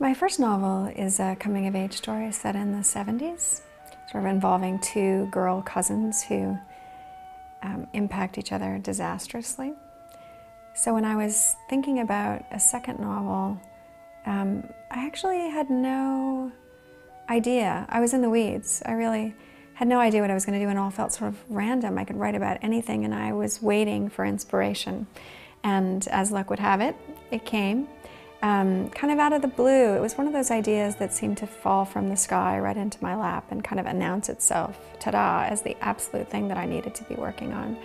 My first novel is a coming-of-age story set in the 70s, sort of involving two girl cousins who impact each other disastrously. So when I was thinking about a second novel, I actually had no idea. I was in the weeds. I really had no idea what I was going to do, and all felt sort of random. I could write about anything, and I was waiting for inspiration. And as luck would have it, it came. Kind of out of the blue. It was one of those ideas that seemed to fall from the sky right into my lap and kind of announce itself, ta-da, as the absolute thing that I needed to be working on.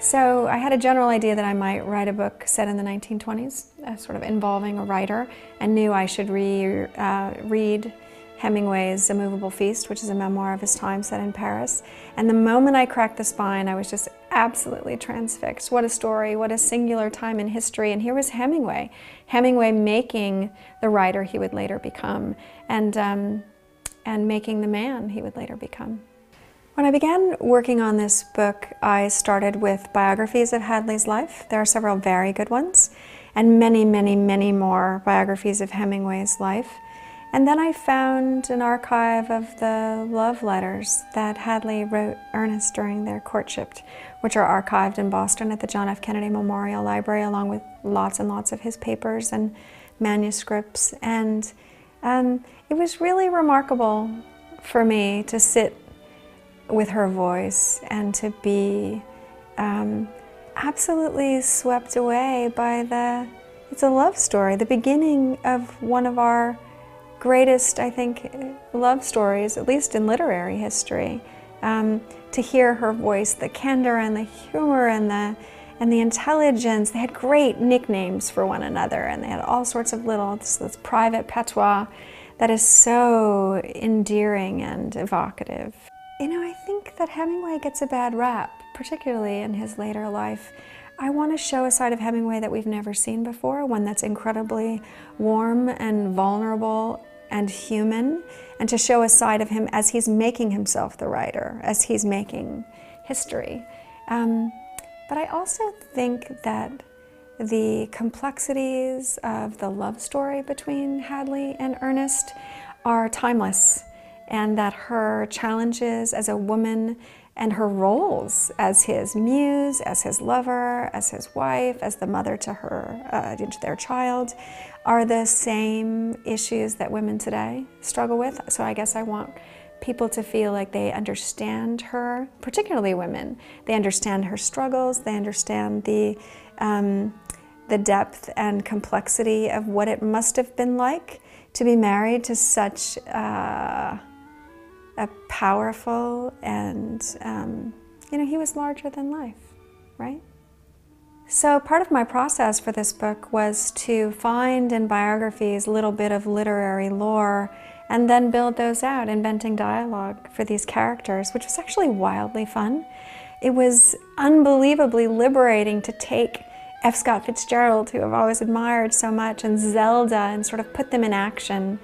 So I had a general idea that I might write a book set in the 1920s, sort of involving a writer, and knew I should read Hemingway's A Movable Feast, which is a memoir of his time set in Paris. And the moment I cracked the spine, I was just absolutely transfixed. What a story, what a singular time in history. And here was Hemingway. Hemingway making the writer he would later become, and making the man he would later become. When I began working on this book, I started with biographies of Hadley's life. There are several very good ones, and many, many, many more biographies of Hemingway's life. And then I found an archive of the love letters that Hadley wrote Ernest during their courtship, which are archived in Boston at the John F. Kennedy Memorial Library, along with lots and lots of his papers and manuscripts. And it was really remarkable for me to sit with her voice and to be absolutely swept away by it's a love story, the beginning of one of our greatest, I think, love stories, at least in literary history. To hear her voice, the candor and the humor and the intelligence. They had great nicknames for one another, and they had all sorts of this private patois that is so endearing and evocative. You know, I think that Hemingway gets a bad rap, particularly in his later life. I want to show a side of Hemingway that we've never seen before, one that's incredibly warm and vulnerable and human, and to show a side of him as he's making himself the writer, as he's making history. But I also think that the complexities of the love story between Hadley and Ernest are timeless, and that her challenges as a woman and her roles as his muse, as his lover, as his wife, as the mother to their child, are the same issues that women today struggle with. So I guess I want people to feel like they understand her, particularly women. They understand her struggles, they understand the depth and complexity of what it must have been like to be married to such a powerful and, you know, he was larger than life, right? So part of my process for this book was to find in biographies a little bit of literary lore and then build those out, inventing dialogue for these characters, which was actually wildly fun. It was unbelievably liberating to take F. Scott Fitzgerald, who I've always admired so much, and Zelda, and sort of put them in action.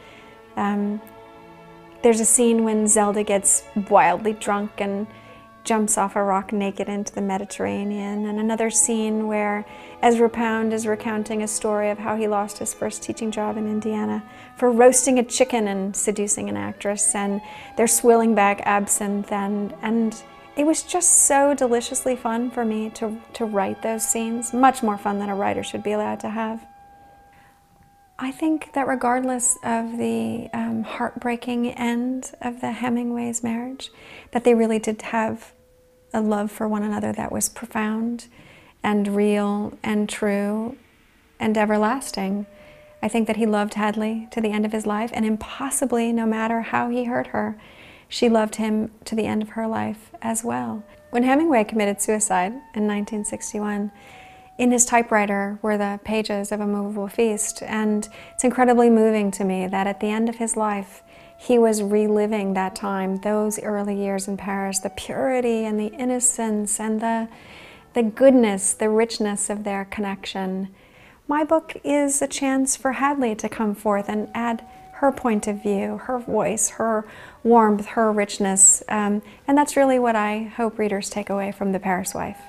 There's a scene when Zelda gets wildly drunk and jumps off a rock naked into the Mediterranean, and another scene where Ezra Pound is recounting a story of how he lost his first teaching job in Indiana for roasting a chicken and seducing an actress, and they're swilling back absinthe, and it was just so deliciously fun for me to write those scenes, much more fun than a writer should be allowed to have. I think that regardless of the heartbreaking end of the Hemingway's marriage, that they really did have a love for one another that was profound and real and true and everlasting. I think that he loved Hadley to the end of his life, and impossibly, no matter how he hurt her, she loved him to the end of her life as well. When Hemingway committed suicide in 1961, in his typewriter were the pages of A Movable Feast, and it's incredibly moving to me that at the end of his life, he was reliving that time, those early years in Paris, the purity and the innocence and the goodness, the richness of their connection. My book is a chance for Hadley to come forth and add her point of view, her voice, her warmth, her richness, and that's really what I hope readers take away from The Paris Wife.